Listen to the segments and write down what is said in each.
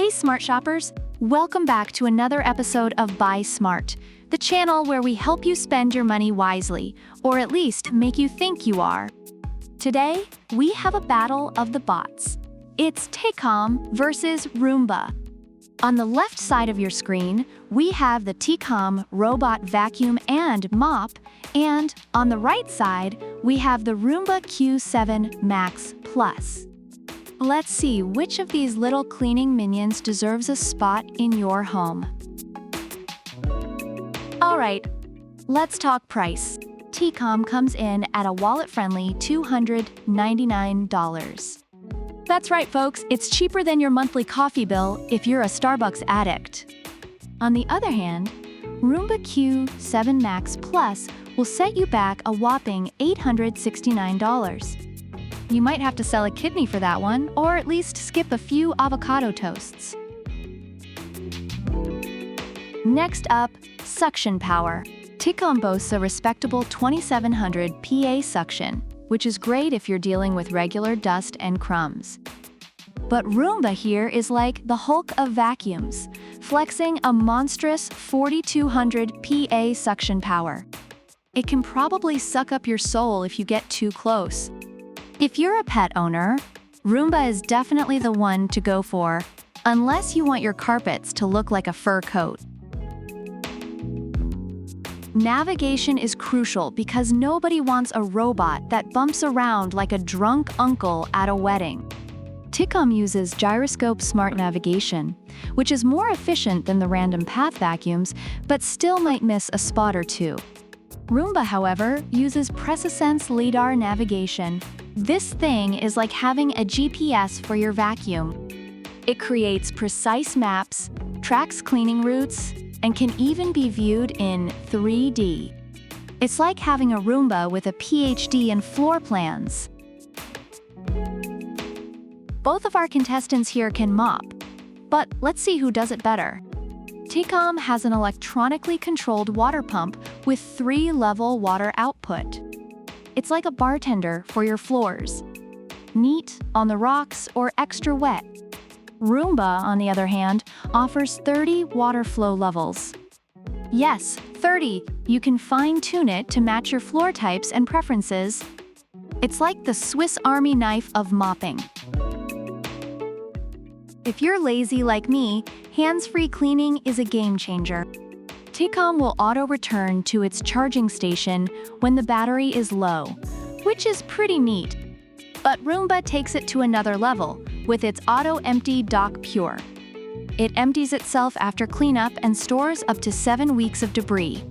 Hey smart shoppers, welcome back to another episode of Buy Smart, the channel where we help you spend your money wisely, or at least make you think you are. Today, we have a battle of the bots. It's Tikom versus Roomba. On the left side of your screen, we have the Tikom Robot Vacuum and Mop, and on the right side, we have the Roomba Q7 Max Plus. Let's see which of these little cleaning minions deserves a spot in your home. Alright, let's talk price. Tikom comes in at a wallet-friendly $299. That's right, folks, it's cheaper than your monthly coffee bill if you're a Starbucks addict. On the other hand, Roomba Q7 Max Plus will set you back a whopping $869. You might have to sell a kidney for that one, or at least skip a few avocado toasts. Next up, suction power. Tikom boasts a respectable 2700 PA suction, which is great if you're dealing with regular dust and crumbs. But Roomba here is like the Hulk of vacuums, flexing a monstrous 4200 PA suction power. It can probably suck up your soul if you get too close. If you're a pet owner, Roomba is definitely the one to go for, unless you want your carpets to look like a fur coat. Navigation is crucial because nobody wants a robot that bumps around like a drunk uncle at a wedding. Tikom uses gyroscope smart navigation, which is more efficient than the random path vacuums, but still might miss a spot or two. Roomba, however, uses PreciSense LiDAR navigation. This thing is like having a GPS for your vacuum. It creates precise maps, tracks cleaning routes, and can even be viewed in 3D. It's like having a Roomba with a PhD in floor plans. Both of our contestants here can mop, but let's see who does it better. Tikom has an electronically controlled water pump with 3-level water output. It's like a bartender for your floors. Neat, on the rocks, or extra wet. Roomba, on the other hand, offers 30 water flow levels. Yes, 30. You can fine-tune it to match your floor types and preferences. It's like the Swiss Army knife of mopping. If you're lazy like me, hands-free cleaning is a game changer. Tikom will auto-return to its charging station when the battery is low, which is pretty neat. But Roomba takes it to another level with its auto-empty Dock Pure. It empties itself after cleanup and stores up to 7 weeks of debris.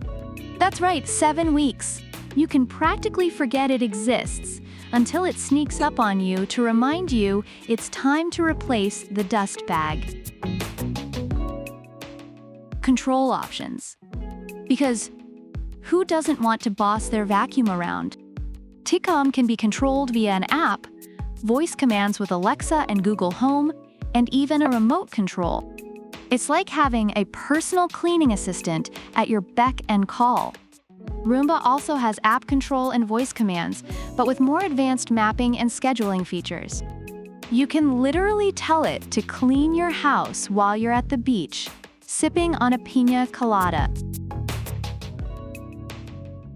That's right, 7 weeks. You can practically forget it exists until it sneaks up on you to remind you it's time to replace the dust bag. Control options. Because who doesn't want to boss their vacuum around? Tikom can be controlled via an app, voice commands with Alexa and Google Home, and even a remote control. It's like having a personal cleaning assistant at your beck and call. Roomba also has app control and voice commands, but with more advanced mapping and scheduling features. You can literally tell it to clean your house while you're at the beach, sipping on a piña colada.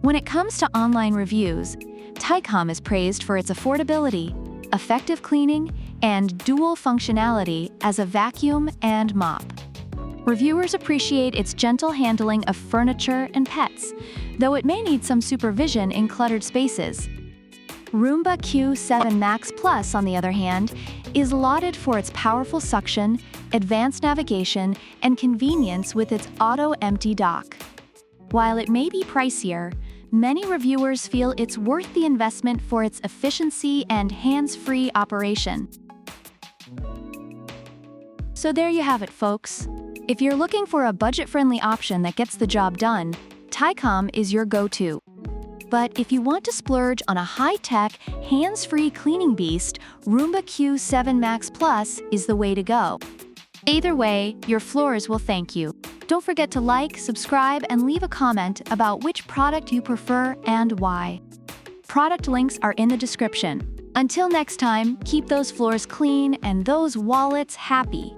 When it comes to online reviews, Tikom is praised for its affordability, effective cleaning, and dual functionality as a vacuum and mop. Reviewers appreciate its gentle handling of furniture and pets, though it may need some supervision in cluttered spaces. Roomba Q7 Max Plus, on the other hand, is lauded for its powerful suction, advanced navigation, and convenience with its auto-empty dock. While it may be pricier, many reviewers feel it's worth the investment for its efficiency and hands-free operation. So there you have it, folks. If you're looking for a budget-friendly option that gets the job done, Tikom is your go-to. But if you want to splurge on a high-tech, hands-free cleaning beast, Roomba Q7 Max Plus is the way to go. Either way, your floors will thank you. Don't forget to like, subscribe, and leave a comment about which product you prefer and why. Product links are in the description. Until next time, keep those floors clean and those wallets happy.